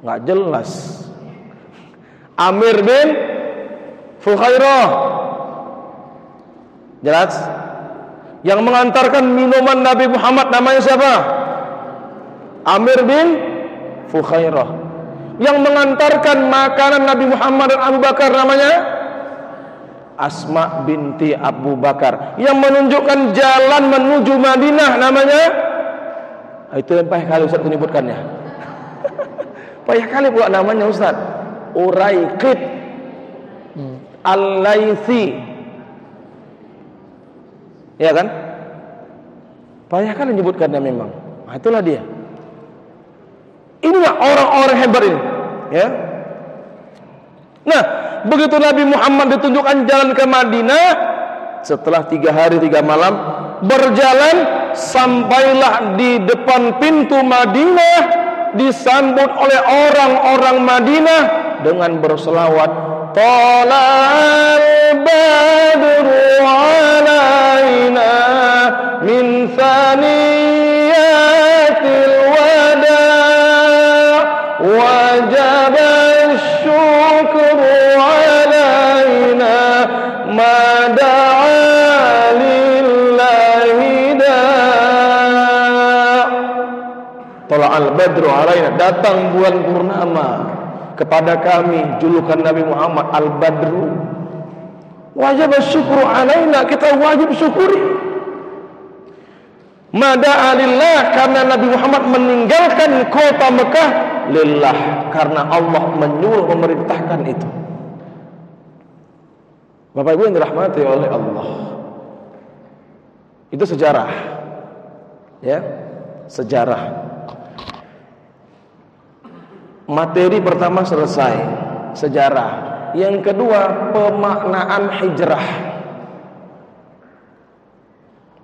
Nggak jelas. Amir bin Fuhairah. Jelas? Yang mengantarkan minuman Nabi Muhammad namanya siapa? Amir bin Fuhairah. Yang mengantarkan makanan Nabi Muhammad dan Abu Bakar namanya Asma binti Abu Bakar. Yang menunjukkan jalan menuju Madinah namanya, itu yang payah kali Ustaz menyebutkannya. Payah kali buat namanya Ustaz. Uraiqid Al-Laitsi. Ya kan? Payah kali menyebutkannya memang. Nah, itulah dia. Inilah orang-orang hebat ini, ya. Nah, begitu Nabi Muhammad ditunjukkan jalan ke Madinah, setelah 3 hari 3 malam berjalan, sampailah di depan pintu Madinah, disambut oleh orang-orang Madinah dengan berselawat, Tala'al badru alaina min thaniyatil wada' wajaba syukru alaina ma da'a lillahi da'. Tala'al badru alaina, datang bulan purnama kepada kami, julukan Nabi Muhammad Al-Badru. Wajib syukur alaina, kita wajib syukuri. Mada'a lillah, karena Nabi Muhammad meninggalkan kota Mekah lillah, karena Allah menyuruh memerintahkan itu. Bapak Ibu yang dirahmati oleh Allah, itu sejarah, ya, sejarah. Materi pertama selesai, sejarah. Yang kedua, pemaknaan hijrah.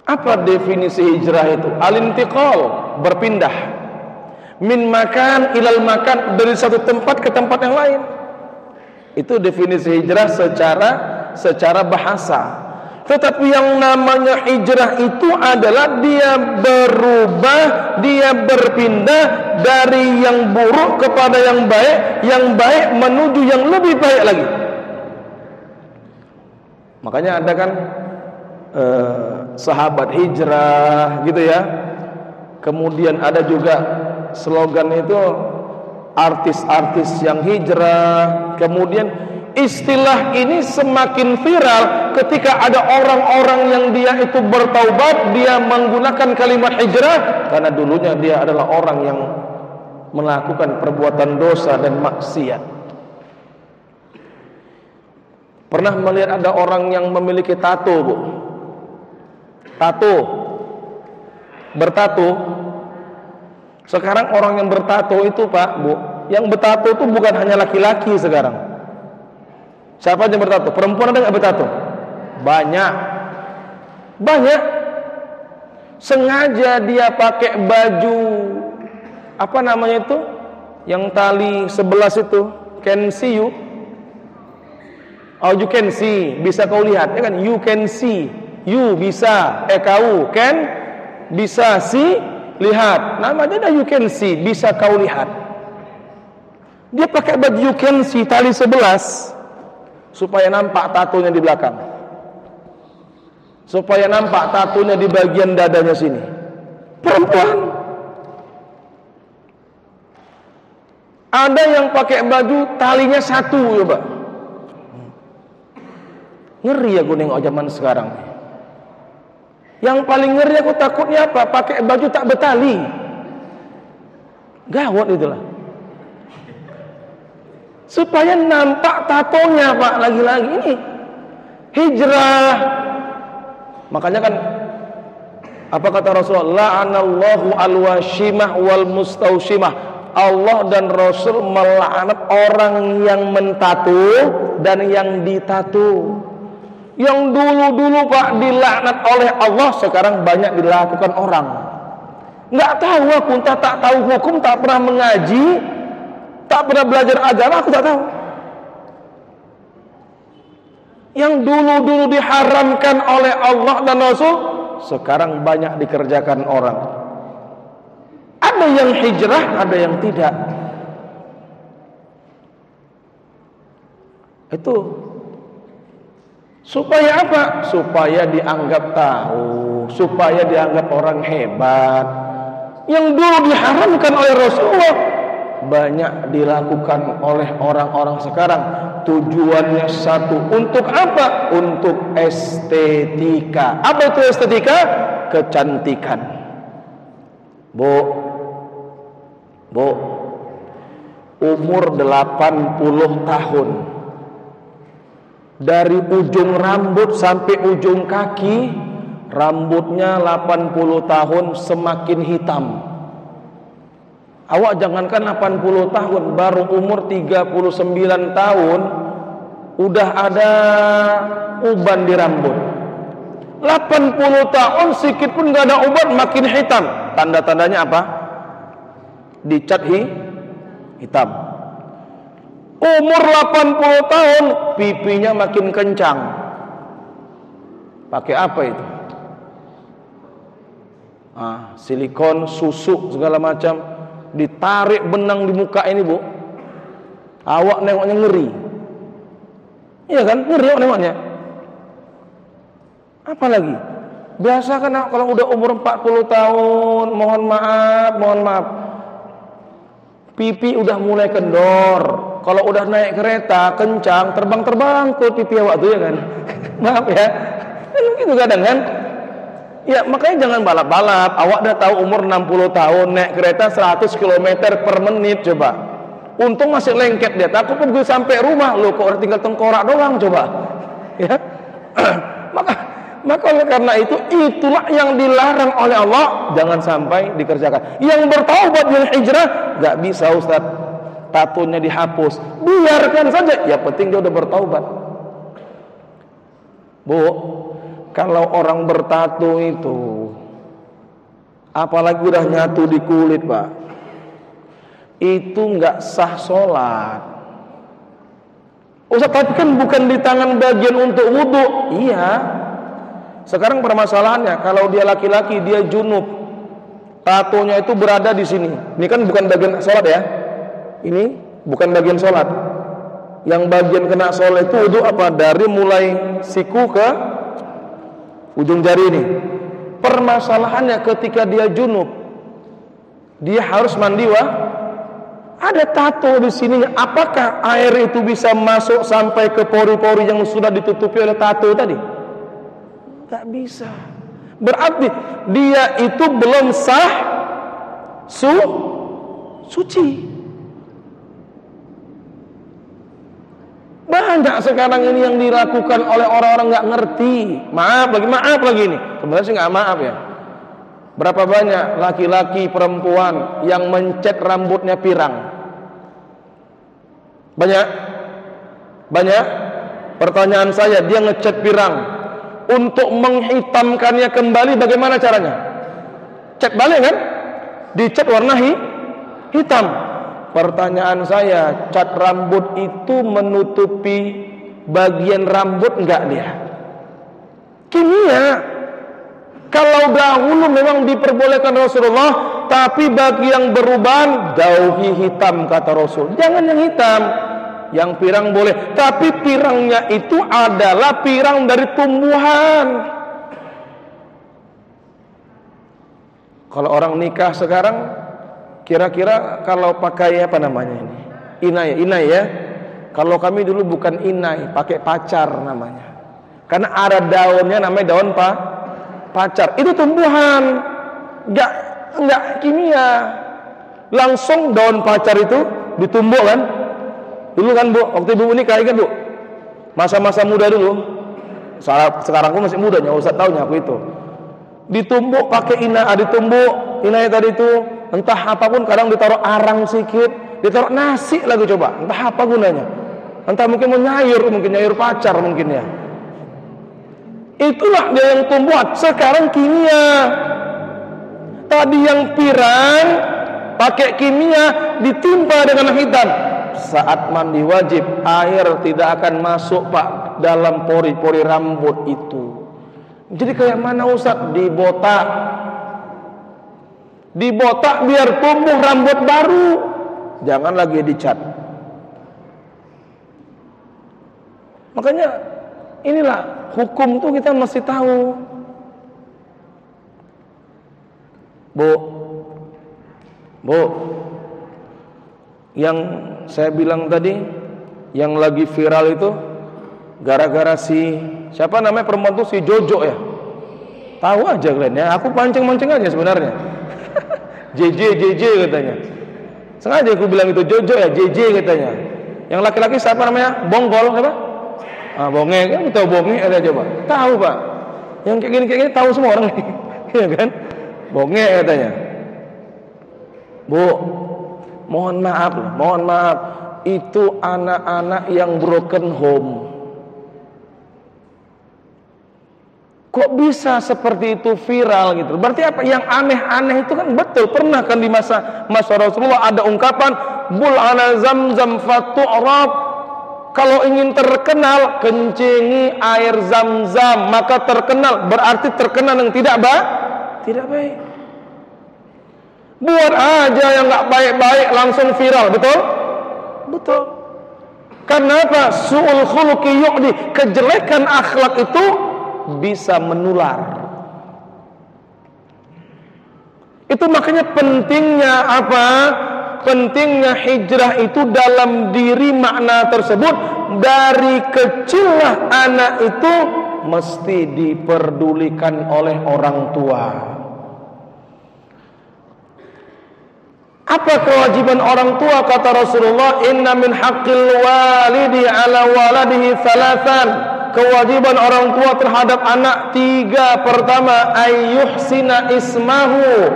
Apa definisi hijrah itu? Al-intiqal, berpindah. Min makan ilal makan, dari satu tempat ke tempat yang lain. Itu definisi hijrah secara bahasa. Tetapi yang namanya hijrah itu adalah dia berubah, dia berpindah dari yang buruk kepada yang baik menuju yang lebih baik lagi. Makanya ada kan sahabat hijrah gitu ya. Kemudian ada juga slogan itu artis-artis yang hijrah. Kemudian istilah ini semakin viral ketika ada orang-orang yang dia itu bertaubat, dia menggunakan kalimat hijrah karena dulunya dia adalah orang yang melakukan perbuatan dosa dan maksiat. Pernah melihat ada orang yang memiliki tato, Bu? Tato, bertato. Sekarang orang yang bertato itu, Pak, Bu, yang bertato itu bukan hanya laki-laki sekarang. Siapa yang bertato? Perempuan ada nggak bertato? Banyak. Sengaja dia pakai baju apa namanya itu? Yang tali 11 itu, can see you. Oh, you can see, bisa kau lihat, ya kan? You can see, you bisa, kau can bisa see, lihat. Namanya ada you can see, bisa kau lihat. Dia pakai baju you can see tali 11. Supaya nampak tatonya di belakang, supaya nampak tatonya di bagian dadanya sini. Perempuan. Ada yang pakai baju talinya 1, ya Pak. Ngeri aku nengok zaman sekarang. Yang paling ngeri aku takutnya apa? Pakai baju tak bertali. Gawat itulah. Supaya nampak tatonya, Pak, lagi-lagi ini hijrah. Makanya kan apa kata Rasulullah, la'anallahu al-washimah wal mustaushimah. Allah dan Rasul melaknat orang yang mentato dan yang ditato. Yang dulu-dulu, Pak, dilaknat oleh Allah, sekarang banyak dilakukan orang. Nggak tahu aku, tak tahu hukum, tak pernah mengaji, tak pernah belajar agama, aku tak tahu. Yang dulu-dulu diharamkan oleh Allah dan Rasul, sekarang banyak dikerjakan orang. Ada yang hijrah, ada yang tidak. Itu supaya apa? Supaya dianggap tahu, supaya dianggap orang hebat. Yang dulu diharamkan oleh Rasulullah banyak dilakukan oleh orang-orang sekarang. Tujuannya satu, untuk apa? Untuk estetika. Apa itu estetika? Kecantikan. Bu, umur 80 tahun, dari ujung rambut sampai ujung kaki, rambutnya 80 tahun semakin hitam. Awak jangankan 80 tahun, baru umur 39 tahun udah ada uban di rambut. 80 tahun sedikit pun gak ada uban, makin hitam. Tanda-tandanya apa? Dicat hitam. Umur 80 tahun pipinya makin kencang. Pakai apa itu? Silikon, susu, segala macam. Ditarik benang di muka ini, Bu. Awak nengoknya ngeri. Iya kan? Ngeri awak nengoknya. Apalagi biasa kan kalau udah umur 40 tahun, mohon maaf, pipi udah mulai kendor. Kalau udah naik kereta kencang, terbang ke pipi awak tuh, ya kan? Maaf ya, kan gitu kadang kan. Ya makanya jangan balap-balap. Awak udah tahu umur 60 tahun naik kereta 100 km per menit, coba. Untung masih lengket dia. Takut pun gue sampai rumah, lo kok udah tinggal tengkorak doang, coba. Ya. Maka oleh karena itu, itulah yang dilarang oleh Allah, jangan sampai dikerjakan. Yang bertaubat, yang hijrah, gak bisa Ustaz, tatonya dihapus. Biarkan saja, ya penting dia udah bertaubat. Bu, kalau orang bertato itu, apalagi udah nyatu di kulit, Pak, itu gak sah sholat. Ustaz, tapi kan bukan di tangan bagian untuk wudhu. Iya. Sekarang permasalahannya, kalau dia laki-laki, dia junub, tatonya itu berada di sini. Ini kan bukan bagian sholat ya. Ini bukan bagian sholat. Yang bagian kena sholat itu wudu apa? Dari mulai siku ke ujung jari ini. Permasalahannya ketika dia junub, dia harus mandi, ada tato di sini. Apakah air itu bisa masuk sampai ke pori-pori yang sudah ditutupi oleh tato tadi? Tak bisa. Berarti dia itu belum sah suci. Banyak sekarang ini yang dilakukan oleh orang-orang gak ngerti. Maaf lagi ini. Sebenarnya sih gak maaf ya. Berapa banyak laki-laki perempuan yang mencet rambutnya pirang? Banyak. Pertanyaan saya, dia ngecat pirang. Untuk menghitamkannya kembali bagaimana caranya? Cat balik kan? Dicat warna hitam. Pertanyaan saya, cat rambut itu menutupi bagian rambut enggak dia? Kimia. Kalau dahulu memang diperbolehkan Rasulullah, tapi bagi yang beruban, jauhi hitam kata Rasul. Jangan yang hitam. Yang pirang boleh, tapi pirangnya itu adalah pirang dari tumbuhan. Kalau orang nikah sekarang, kira-kira kalau pakai apa namanya ini? Inai ya. Kalau kami dulu bukan inai, pakai pacar namanya. Karena ada daunnya namanya daun pacar. Itu tumbuhan, enggak kimia. Langsung daun pacar itu ditumbuk kan? Dulu kan Bu, waktu ibu nikah kan Bu, masa-masa muda dulu. Sekarang aku masih mudanya, Ustaz tahunya aku itu. Ditumbuk pakai ditumbuk inai tadi itu, entah apapun, kadang ditaruh arang sedikit, ditaruh nasi lagi coba, entah apa gunanya. Entah mungkin mau nyayur pacar mungkin ya. Itulah dia yang tumbuhan. Sekarang kimia. Tadi yang pirang pakai kimia ditimpa dengan hitam. Saat mandi wajib, air tidak akan masuk Pak dalam pori-pori rambut itu. Jadi kayak mana Ustaz? Dibotak. dibotak biar tumbuh rambut baru, jangan lagi dicat. Makanya inilah hukum tuh kita mesti tahu. Bu, yang saya bilang tadi, yang lagi viral itu gara-gara si siapa namanya perempuan tuh, si Jojo ya. Tahu aja kalian ya, aku pancing-mancing aja sebenarnya. JJ katanya. Sengaja aku bilang itu Jojo ya, JJ katanya. Yang laki-laki siapa namanya? Bonggol apa? Bonge, kan tahu bonge ada coba. Tahu, Pak. Yang kayak gini tahu semua orang. Iya kan? Bonge katanya. Bu, mohon maaf. Itu anak-anak yang broken home. Kok bisa seperti itu viral gitu? Berarti apa? Yang aneh-aneh itu kan betul. Pernah kan di masa Rasulullah ada ungkapan bul ala zamzam fatu'rab. Kalau ingin terkenal, kencingi air zam-zam, maka terkenal. Berarti terkenal yang tidak baik. Buat aja yang nggak baik-baik langsung viral, betul? Betul. Karena apa? Su'ul khuluqi yu'di. Kejelekan akhlak itu bisa menular. Itu makanya pentingnya apa? Pentingnya hijrah itu dalam diri makna tersebut. Dari kecillah anak itu mesti diperdulikan oleh orang tua. Apa kewajiban orang tua? Kata Rasulullah, inna min haqqil walidi ala waladihi thalathan. Kewajiban orang tua terhadap anak 3. Pertama, ayyuhsina ismahu.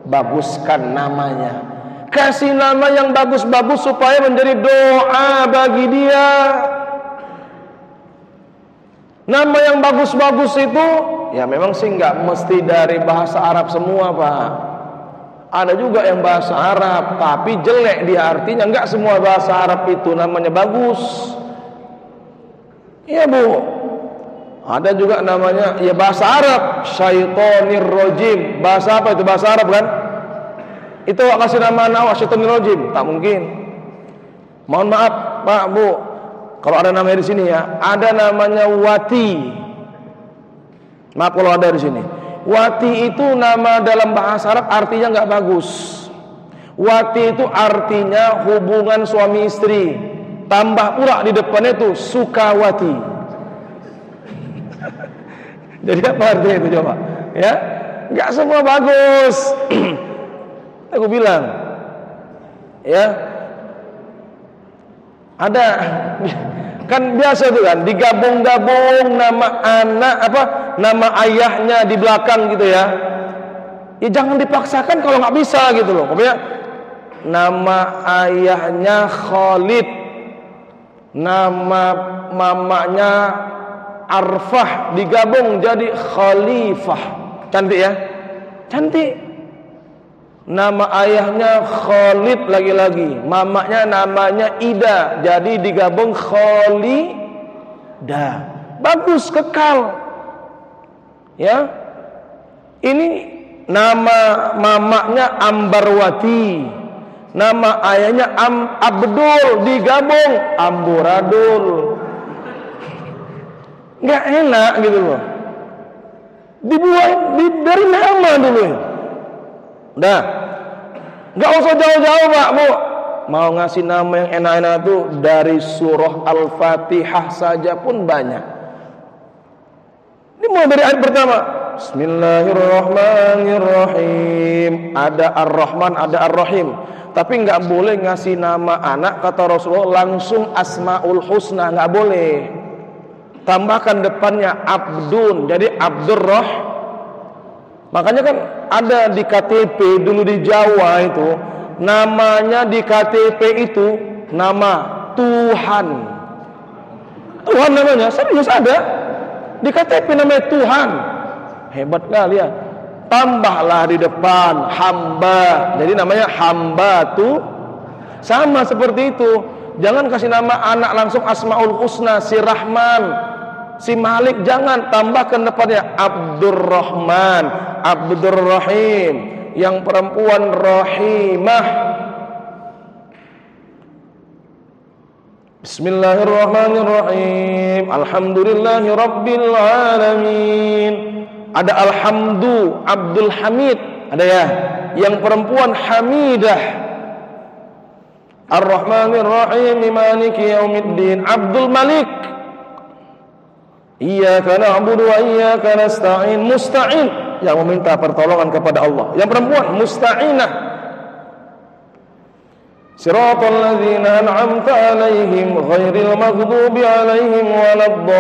Baguskan namanya. Kasih nama yang bagus-bagus supaya menjadi doa bagi dia. Nama yang bagus-bagus itu ya memang sih nggak mesti dari bahasa Arab semua, Pak. Ada juga yang bahasa Arab tapi jelek dia artinya. Nggak semua bahasa Arab itu namanya bagus. Iya, Bu. Ada juga namanya ya bahasa Arab syaitonir rojim. Bahasa apa itu? Bahasa Arab kan? Itu kasih nama anak syaitonir rojim, tak mungkin. Mohon maaf, Pak, Bu. Kalau ada namanya di sini ya, ada namanya Wati. Maaf kalau ada di sini. Wati itu nama dalam bahasa Arab artinya nggak bagus. Wati itu artinya hubungan suami istri. Tambah pula di depannya itu Sukawati. Jadi apa artinya itu coba? Ya, nggak semua bagus. Aku bilang, ya, ada kan biasa tuh kan digabung-gabung nama anak apa nama ayahnya di belakang gitu ya. Ya jangan dipaksakan kalau nggak bisa gitu loh. Pokoknya nama ayahnya Khalid, nama mamanya Arfah digabung jadi Khalifah. Cantik ya? Cantik. Nama ayahnya Khalid lagi-lagi, mamanya namanya Ida, jadi digabung Khalidah. Bagus, kekal. Ya. Ini nama mamanya Ambarwati, nama ayahnya Abdul, digabung Amburadul. Nggak enak gitu loh. Dibuat dari nama dulu. Udah, nggak usah jauh-jauh, Pak, Bu. Mau ngasih nama yang enak-enak tuh dari surah Al-Fatihah saja pun banyak. Ini mulai dari ayat pertama. Bismillahirrahmanirrahim. Ada Ar-Rahman, ada Ar-Rahim. Tapi nggak boleh ngasih nama anak kata Rasulullah langsung Asmaul Husna, nggak boleh. Tambahkan depannya Abdun, jadi Abdurrahman. Makanya kan ada di KTP dulu di Jawa itu namanya di KTP itu nama Tuhan. Tuhan namanya, serius ada di KTP namanya Tuhan. Hebat kali ya. Tambahlah di depan hamba, jadi namanya hamba tuh. Sama seperti itu. Jangan kasih nama anak langsung Asmaul Husna, si Rahman, si Malik, jangan. Tambahkan depannya Abdurrahman, Abdurrahim. yang perempuan rahimah. Bismillahirrahmanirrahim. Alhamdulillahi rabbil alamin. Ada alhamdu, Abdul Hamid, ada ya. Yang perempuan hamidah. Ar-Rahmanir Rahim, Maliki Yaumiddin, Abdul Malik. Iyyaka na'budu wa iyyaka nasta'in, musta'in, yang meminta pertolongan kepada Allah. Yang perempuan musta'inah. Siratal ladzina an'amta 'alaihim ghairil maghdubi 'alaihim waladdallin.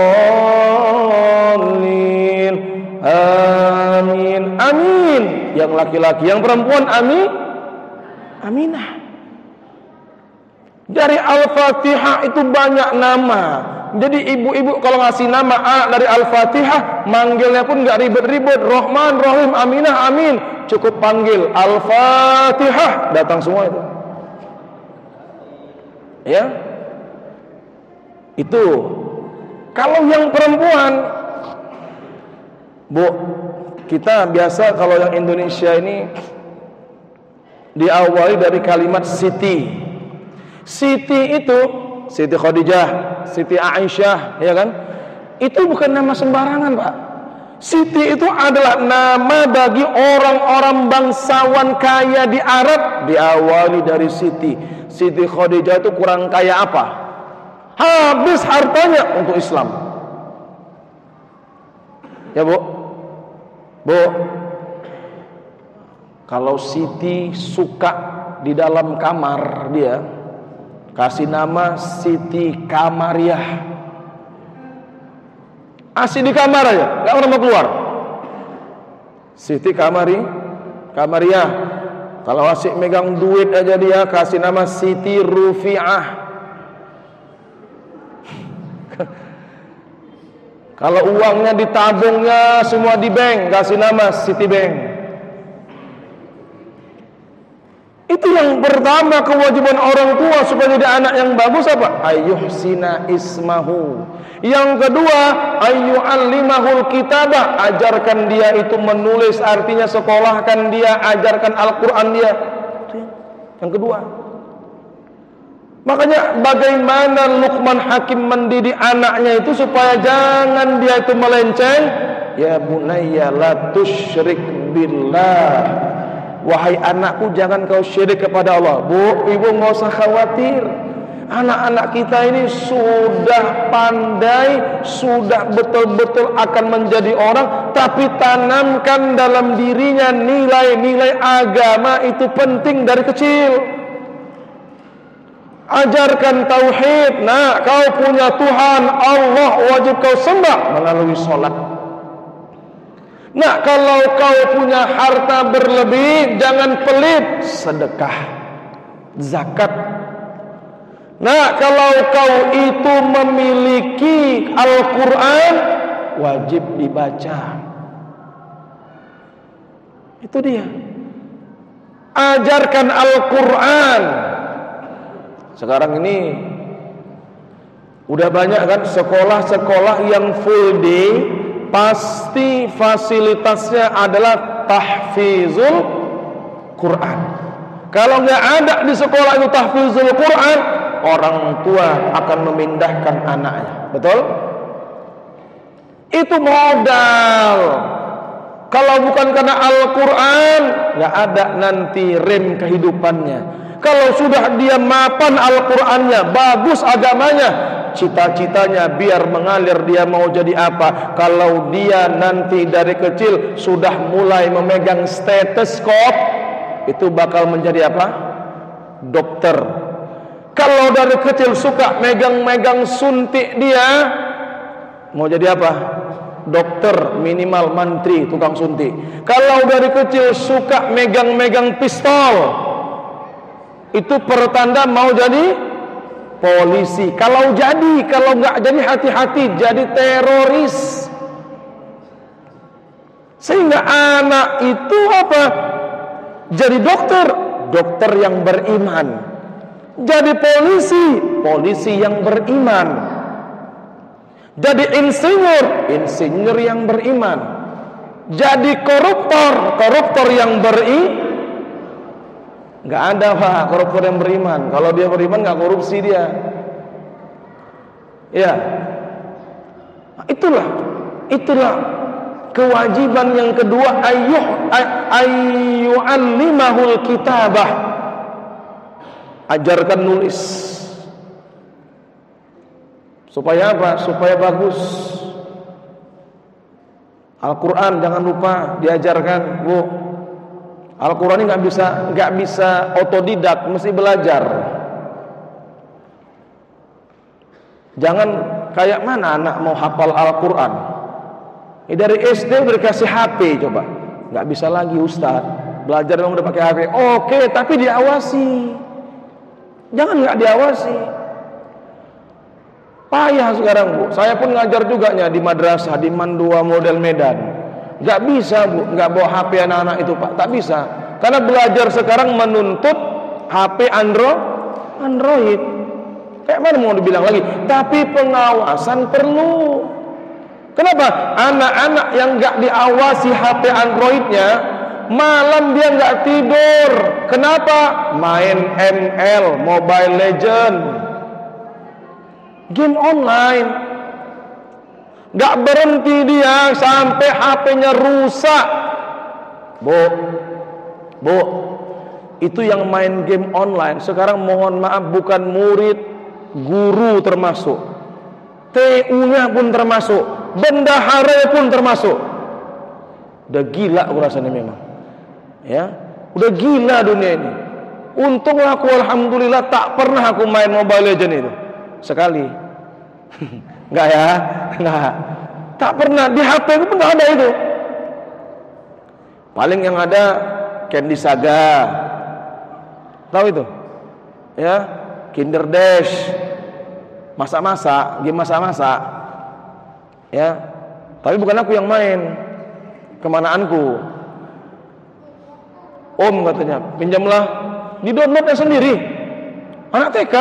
Amin. Amin. Yang laki-laki, yang perempuan Aminah. Dari Al-Fatihah itu banyak nama. Jadi ibu-ibu kalau ngasih nama anak dari Al-Fatihah, manggilnya pun nggak ribet-ribet. Rahman, Rahim, Aminah, Amin. Cukup panggil Al-Fatihah, datang semua itu. Ya. Itu. Kalau yang perempuan, Bu, kita biasa kalau yang Indonesia ini diawali dari kalimat Siti. Siti itu Siti Khadijah, Siti Aisyah, ya kan? Itu bukan nama sembarangan, Pak. Siti itu adalah nama bagi orang-orang bangsawan kaya di Arab, diawali dari Siti. Siti Khadijah itu kurang kaya apa? Habis hartanya untuk Islam. Ya, Bu? Bu, kalau Siti suka di dalam kamar dia, kasih nama Siti Kamariah. Asih di kamar aja, gak pernah mau keluar. Siti Kamariah. Kalau asik megang duit aja dia, kasih nama Siti Rufi'ah. Kalau uangnya ditabungnya semua di bank, kasih nama Siti Bank. Itu yang pertama kewajiban orang tua supaya jadi anak yang bagus apa? Ayyuhsina ismahu. Yang kedua, ayyu'allimahul kitabah, ajarkan dia itu menulis, artinya sekolahkan dia, ajarkan Al-Qur'an dia. Itu yang kedua. Makanya bagaimana Luqman Hakim mendidik anaknya itu supaya jangan dia itu melenceng. Ya bunayya la tusyrik billah. Wahai anakku, jangan kau syirik kepada Allah. Bu, ibu nggak usah khawatir. Anak-anak kita ini sudah pandai, sudah betul-betul akan menjadi orang, tapi tanamkan dalam dirinya nilai-nilai agama, itu penting dari kecil. Ajarkan tauhid. Nah, kau punya Tuhan Allah, wajib kau sembah melalui sholat. Nah, kalau kau punya harta berlebih, jangan pelit, sedekah, zakat. Nah, kalau kau itu memiliki Al-Quran, wajib dibaca. Itu dia. Ajarkan Al-Quran. Sekarang ini udah banyak kan sekolah-sekolah yang full day, pasti fasilitasnya adalah tahfizul Quran. Kalau nggak ada di sekolah itu tahfizul Quran, orang tua akan memindahkan anaknya. Betul? Itu modal. Kalau bukan karena Al-Quran, nggak ada nanti rem kehidupannya. Kalau sudah dia mapan Al-Qurannya, bagus agamanya, cita-citanya biar mengalir, dia mau jadi apa. Kalau dia nanti dari kecil sudah mulai memegang stetoskop, itu bakal menjadi apa? Dokter. Kalau dari kecil suka megang-megang suntik, dia mau jadi apa? Dokter, minimal mantri, tukang suntik. Kalau dari kecil suka megang-megang pistol, itu pertanda mau jadi polisi. Kalau nggak jadi hati-hati, jadi teroris. Sehingga anak itu apa? Jadi dokter yang beriman. Jadi polisi yang beriman. Jadi insinyur yang beriman. Jadi koruptor yang beriman. Nggak ada Pak koruptor yang beriman. Kalau dia beriman nggak korupsi dia. Ya, itulah kewajiban yang kedua, ayyu'allimahul kitabah, ajarkan nulis. Supaya apa? Supaya bagus. Al-Quran jangan lupa diajarkan, Bu. Al-Quran ini nggak bisa otodidak, mesti belajar. Jangan kayak mana anak mau hafal Al-Quran. Dari SD udah dikasih HP, coba. Nggak bisa lagi Ustaz. Belajar dong udah pakai HP. Oke, tapi diawasi. Jangan nggak diawasi. Payah sekarang, Bu. Saya pun ngajar juga di madrasah di Mandua model Medan. Nggak bisa, Bu, nggak bawa HP anak-anak itu, Pak. Tak bisa. Karena belajar sekarang menuntut HP Android. Kayak mana mau dibilang lagi? Tapi pengawasan perlu. Kenapa? Anak-anak yang nggak diawasi HP Androidnya, malam dia nggak tidur. Kenapa? Main ML, Mobile Legend, game online. Nggak berhenti dia sampai HP-nya rusak. Bu, itu yang main game online sekarang mohon maaf bukan murid, guru termasuk, TU-nya pun termasuk, bendahara pun termasuk. Udah gila aku rasanya memang. Ya, udah gila dunia ini. Untunglah aku alhamdulillah tak pernah aku main Mobile Legend itu. Sekali. Enggak ya? Enggak. Tak pernah, di HP aku pun enggak ada itu. Paling yang ada Candy Saga. Tahu itu? Ya, Kinder Dash. Masak-masak, game masak-masak. Ya. Tapi bukan aku yang main. Kemanaanku. Om katanya, pinjamlah. Di-downloadnya sendiri. Anak TK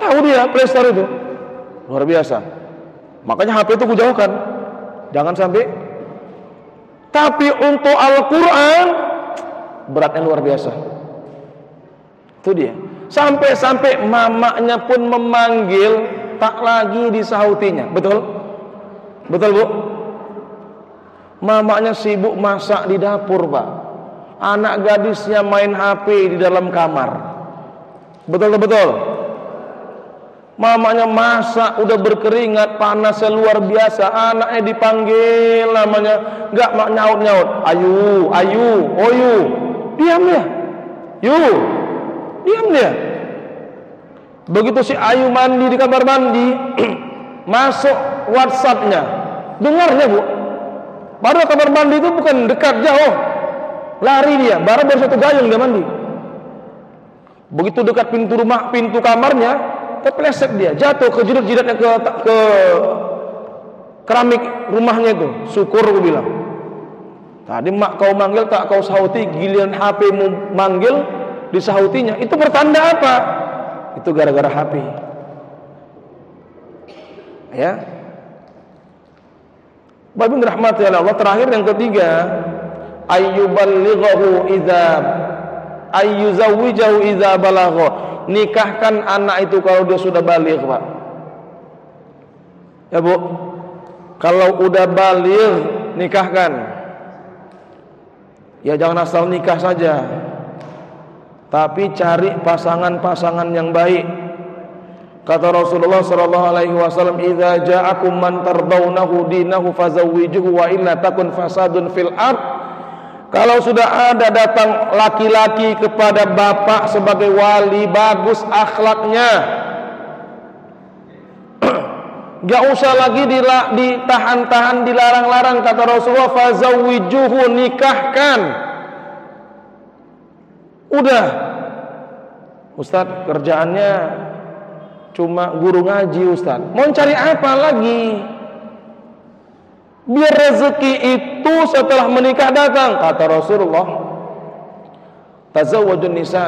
tahu dia Play Store itu. Luar biasa. Makanya HP itu kujauhkan. Jangan sampai. Tapi untuk Al-Quran beratnya luar biasa. Itu dia. Sampai-sampai mamanya pun memanggil, tak lagi disautinya. Betul? Betul, Bu? Mamanya sibuk masak di dapur, Pak. Anak gadisnya main HP di dalam kamar. Betul. Mamanya masak udah berkeringat, panasnya luar biasa. Anaknya dipanggil namanya, enggak nyaut-nyaut. Ayu, oyu. Diam dia. Diam dia. Begitu si Ayu mandi di kamar mandi, masuk WhatsApp-nya. Dengarnya, Bu. Padahal kamar mandi itu bukan dekat, jauh. Lari dia, baru satu gayung dia mandi. Begitu dekat pintu rumah, pintu kamarnya, kepleset dia, jatuh ke jidat-jidatnya ke keramik rumahnya itu. Syukur aku bilang. Tadi mak kau manggil tak kau sauti, giliran HP mu manggil disautinya. Itu bertanda apa? Itu gara-gara HP. Ya. Bapak rahmati Allah. Terakhir yang ketiga, ayyuballighahu ayyuzawwijahu idza balagha. Nikahkan anak itu kalau dia sudah baligh, Pak. Ya, Bu. Kalau udah baligh, nikahkan. Ya jangan asal nikah saja. Tapi cari pasangan-pasangan yang baik. Kata Rasulullah sallallahu alaihi wasallam, "Idza ja'akum man tardawnahu dinahu fazawwijuhu wa illa takun fasadun fil ard." Kalau sudah ada datang laki-laki kepada bapak sebagai wali, bagus akhlaknya, gak usah lagi ditahan-tahan, dilarang-larang. Kata Rasulullah, fazawwijuhu, nikahkan. Udah, Ustaz kerjaannya cuma guru ngaji, Ustaz. Mau cari apa lagi? Biar rezeki itu setelah menikah datang. Kata Rasulullah, tazawwajun nisa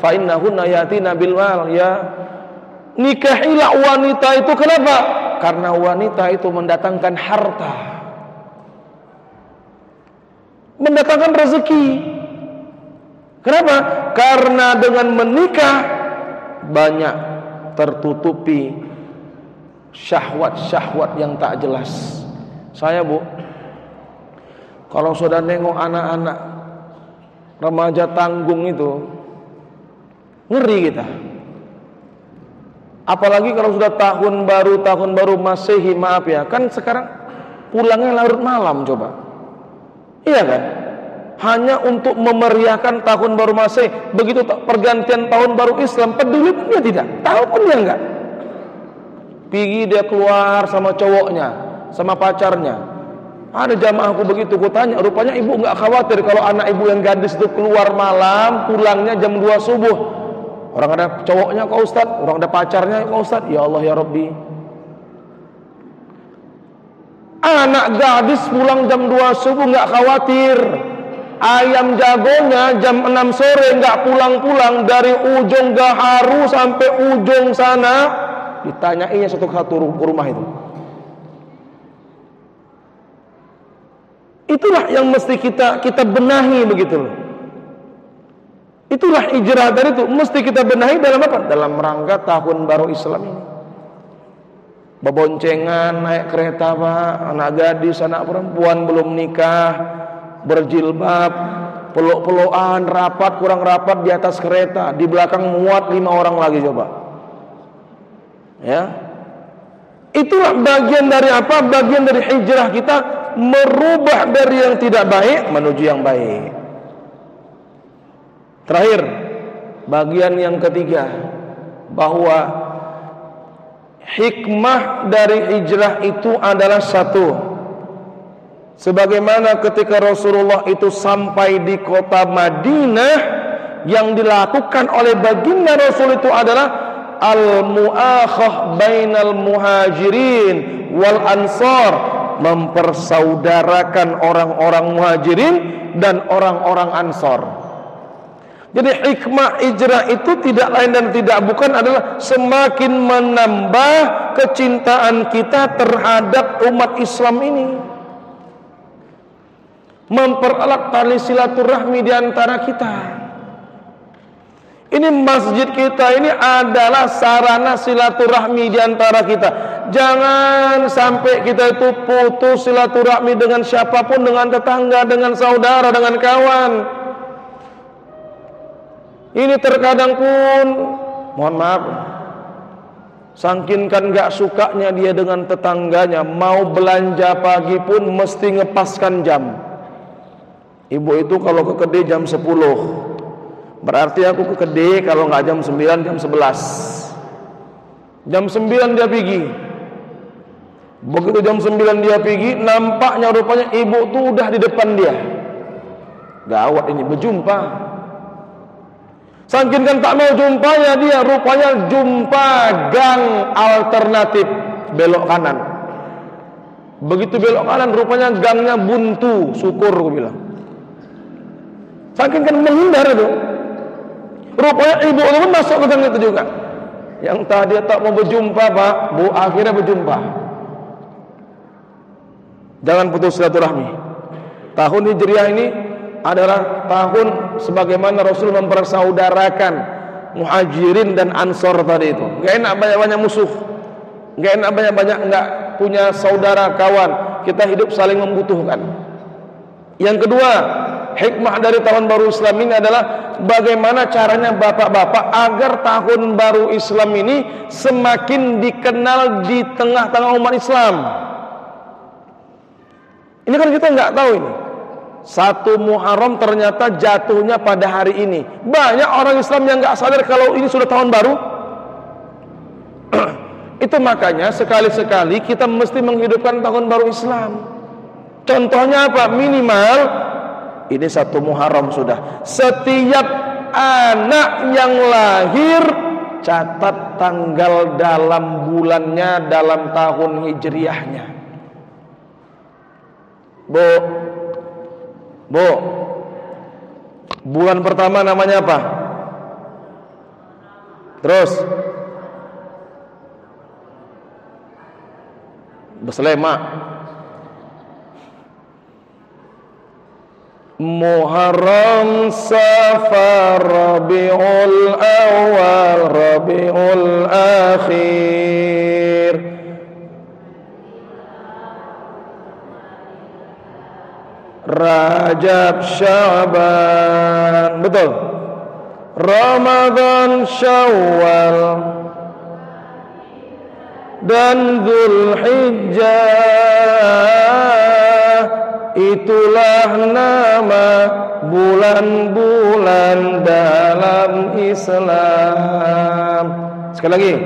fa innahunna yatina bil mal. Ya, nikahilah wanita itu. Kenapa? Karena wanita itu mendatangkan harta, mendatangkan rezeki. Kenapa? Karena dengan menikah banyak tertutupi syahwat-syahwat yang tak jelas. Saya, Bu, kalau sudah nengok anak-anak remaja tanggung itu, ngeri kita. Apalagi kalau sudah tahun baru Masehi, maaf ya, kan sekarang pulangnya larut malam, coba. Iya kan? Hanya untuk memeriahkan tahun baru Masehi. Begitu pergantian tahun baru Islam, peduli pun dia tidak, tahu pun dia enggak. Pergi dia keluar sama cowoknya, sama pacarnya. Ada jamaahku begitu, ku tanya, rupanya ibu enggak khawatir kalau anak ibu yang gadis itu keluar malam, pulangnya jam 2 subuh. Orang ada cowoknya kok Ustaz, orang ada pacarnya kok Ustaz. Ya Allah ya Rabbi. Anak gadis pulang jam 2 subuh enggak khawatir. Ayam jagonya jam 6 sore enggak pulang-pulang, dari ujung Gaharu sampai ujung sana ditanyainya satu-satu rumah itu. Itulah yang mesti kita benahi begitu loh. Itulah hijrah dari itu mesti kita benahi dalam apa? Dalam rangka tahun baru Islam ini. Beboncengan naik kereta, Pak, anak gadis, anak perempuan belum nikah, berjilbab, peluk-pelukan, rapat kurang rapat di atas kereta, di belakang muat 5 orang lagi, coba. Ya. Itulah bagian dari apa? Bagian dari hijrah kita, merubah dari yang tidak baik menuju yang baik. Terakhir, bagian yang ketiga, bahwa hikmah dari hijrah itu adalah satu. Sebagaimana ketika Rasulullah itu sampai di kota Madinah, yang dilakukan oleh baginda Rasul itu adalah al-mu'akhah bainal muhajirin wal ansar, mempersaudarakan orang-orang muhajirin dan orang-orang ansar. Jadi hikmah hijrah itu tidak lain dan tidak bukan adalah semakin menambah kecintaan kita terhadap umat Islam ini, mempererat tali silaturahmi di antara kita. Ini masjid kita ini adalah sarana silaturahmi di antara kita. Jangan sampai kita itu putus silaturahmi dengan siapapun, dengan tetangga, dengan saudara, dengan kawan. Ini terkadang pun, mohon maaf, saking kan gak sukanya dia dengan tetangganya, mau belanja pagi pun mesti ngepaskan jam. Ibu itu kalau ke kedai jam 10, berarti aku ke kedai kalau gak jam 9, jam 11. Jam 9 dia pergi. Begitu jam 9 dia pergi, nampaknya rupanya ibu tuh udah di depan dia. Gawat ini, berjumpa. Saking kan tak mau jumpanya dia, rupanya jumpa gang alternatif belok kanan. Begitu belok kanan, rupanya gangnya buntu, syukur aku bilang. Saking kan menghindar itu, rupanya ibu itu pun masuk ke gang itu juga. Yang tadi dia tak mau berjumpa, Pak, Bu, akhirnya berjumpa. Jangan putus silaturahmi. Tahun Hijriah ini adalah tahun sebagaimana Rasul mempersaudarakan muhajirin dan ansor tadi itu. Gak enak banyak-banyak musuh, gak enak banyak-banyak gak punya saudara kawan. Kita hidup saling membutuhkan. Yang kedua, hikmah dari tahun baru Islam ini adalah bagaimana caranya bapak-bapak agar tahun baru Islam ini semakin dikenal di tengah-tengah umat Islam. Ini kan kita nggak tahu ini. 1 Muharram ternyata jatuhnya pada hari ini. Banyak orang Islam yang nggak sadar kalau ini sudah tahun baru. Itu makanya sekali-sekali kita mesti menghidupkan tahun baru Islam. Contohnya apa? Minimal ini 1 Muharram sudah. Setiap anak yang lahir catat tanggal dalam bulannya, dalam tahun hijriahnya. Bu, bulan pertama namanya apa? Terus Beslema. Muharram, Safar, Rabiul Awal, Rabiul Akhir, Rajab, Sya'ban, betul. Ramadan, Syawal, dan Dzulhijjah. Itulah nama bulan-bulan dalam Islam. Sekali lagi.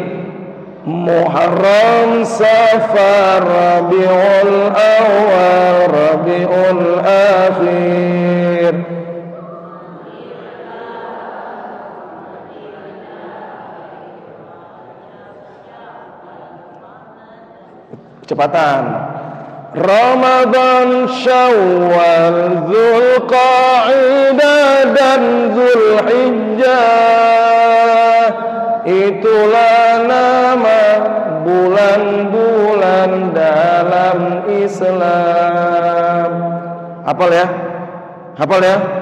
Muharram, Safar, Rabiul Awal, Rabiul Akhir. Kecepatan. Ramadan, Syawal, Dzulqa'dah dan Dzulhijjah. Itulah nama bulan-bulan dalam Islam. Hafal ya? Hafal ya?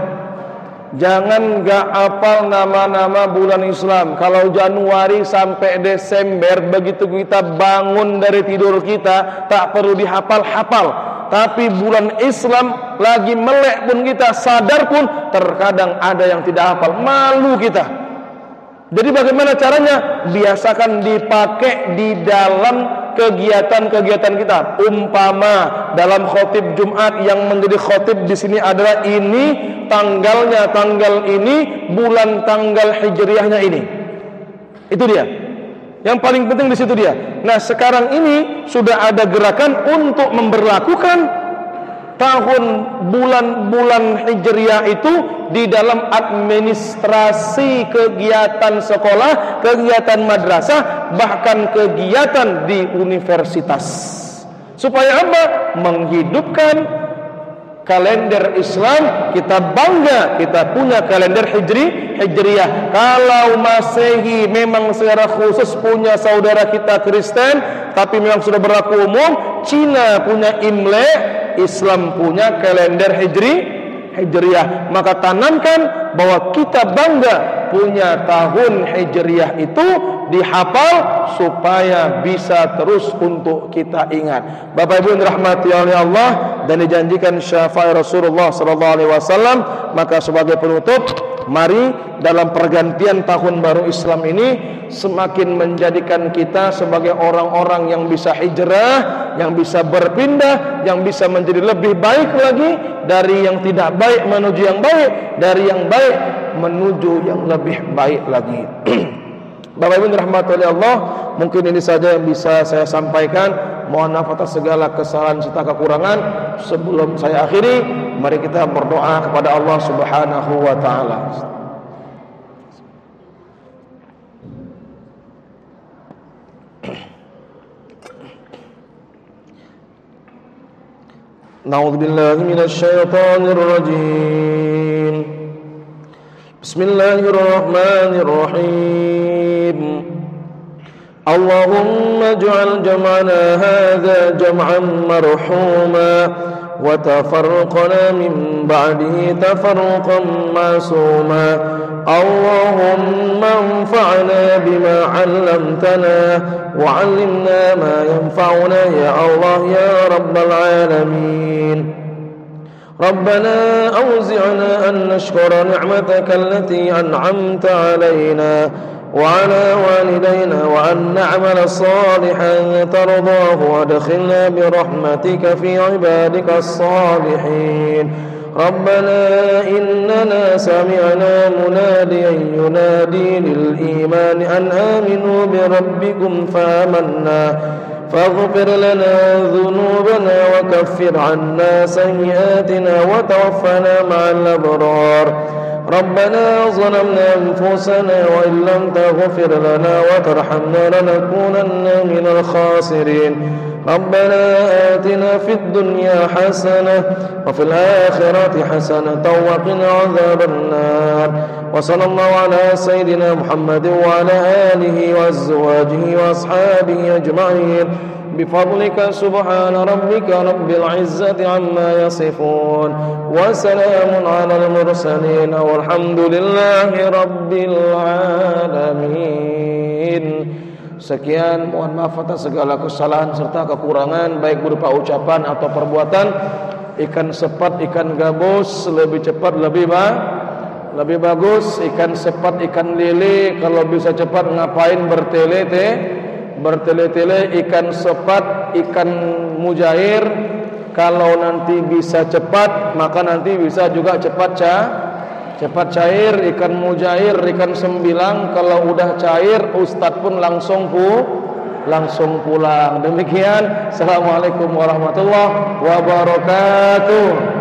Jangan gak hafal nama-nama bulan Islam. Kalau Januari sampai Desember, begitu kita bangun dari tidur kita, tak perlu dihafal-hafal. Tapi bulan Islam lagi melek pun kita, sadar pun terkadang ada yang tidak hafal. Malu kita. Jadi bagaimana caranya? Biasakan dipakai di dalam kegiatan-kegiatan kita. Umpama dalam khotib Jumat, yang menjadi khotib di sini adalah ini tanggalnya, tanggal ini, bulan tanggal hijriahnya ini. Itu dia. Yang paling penting di situ dia. Nah, sekarang ini sudah ada gerakan untuk memberlakukan tahun bulan-bulan hijriah itu di dalam administrasi kegiatan sekolah, kegiatan madrasah, bahkan kegiatan di universitas. Supaya apa? Menghidupkan kalender Islam. Kita bangga kita punya kalender hijriah. Kalau Masehi memang secara khusus punya saudara kita Kristen, tapi memang sudah berlaku umum. Cina punya Imlek, Islam punya kalender hijriah. Maka tanamkan bahwa kita bangga punya tahun hijriah itu dihafal supaya bisa terus untuk kita ingat. Bapak Ibu yang dirahmati oleh Allah dan dijanjikan syafaat Rasulullah SAW, maka sebagai penutup, mari dalam pergantian tahun baru Islam ini semakin menjadikan kita sebagai orang-orang yang bisa hijrah, yang bisa berpindah, yang bisa menjadi lebih baik lagi, dari yang tidak baik menuju yang baik, dari yang baik menuju yang lebih baik lagi. Bapak Ibu dirahmati oleh Allah, mungkin ini saja yang bisa saya sampaikan. Mohon maaf atas segala kesalahan serta kekurangan. Sebelum saya akhiri, mari kita berdoa kepada Allah Subhanahu wa taala. Na'udzubillahi minasyaitonir rajim. Bismillahirrahmanirrahim. Allahumma ij'al jam'ana hadha jam'an marhuma wa tafarraqna min ba'dihi tafarruqan ma'suma. Allahumma anfa'na bima 'allamtana wa 'allimna ma yanfa'una ya Allah ya rabbal alamin. ربنا أوزعنا أن نشكر نعمتك التي أنعمت علينا وعلى والدينا وأن نعمل صالحا ترضاه وادخلنا برحمتك في عبادك الصالحين. ربنا إننا سمعنا مناديا ينادي للإيمان أن آمنوا بربكم فآمنا فاغفر لنا ذنوبنا وكفر عنا سيئاتنا وتوفنا مع الأبرار. ربنا ظلمنا أنفسنا وإن لم تغفر لنا وترحمنا لنكونن من الخاسرين. ربنا آتنا في الدنيا حسنة وفي الآخرة حسنة وقنا عذاب النار. وصلى الله على سيدنا محمد وعلى آله وأزواجه وأصحابه أجمعين bifadlika subhana rabbika rabbil izzati amma yasifun wa salamun alal mursalin walhamdulillahi rabbil alamin. Sekian, mohon maaf atas segala kesalahan serta kekurangan baik berupa ucapan atau perbuatan. Ikan sepat, ikan gabus lebih cepat lebih bagus. Ikan sepat, ikan lele kalau bisa cepat ngapain bertele-tele. Ikan sepat, ikan mujair kalau nanti bisa cepat maka nanti bisa juga cepat cair. Ikan mujair, ikan sembilang kalau udah cair ustadz pun langsung pulang. Demikian, assalamualaikum warahmatullahi wabarakatuh.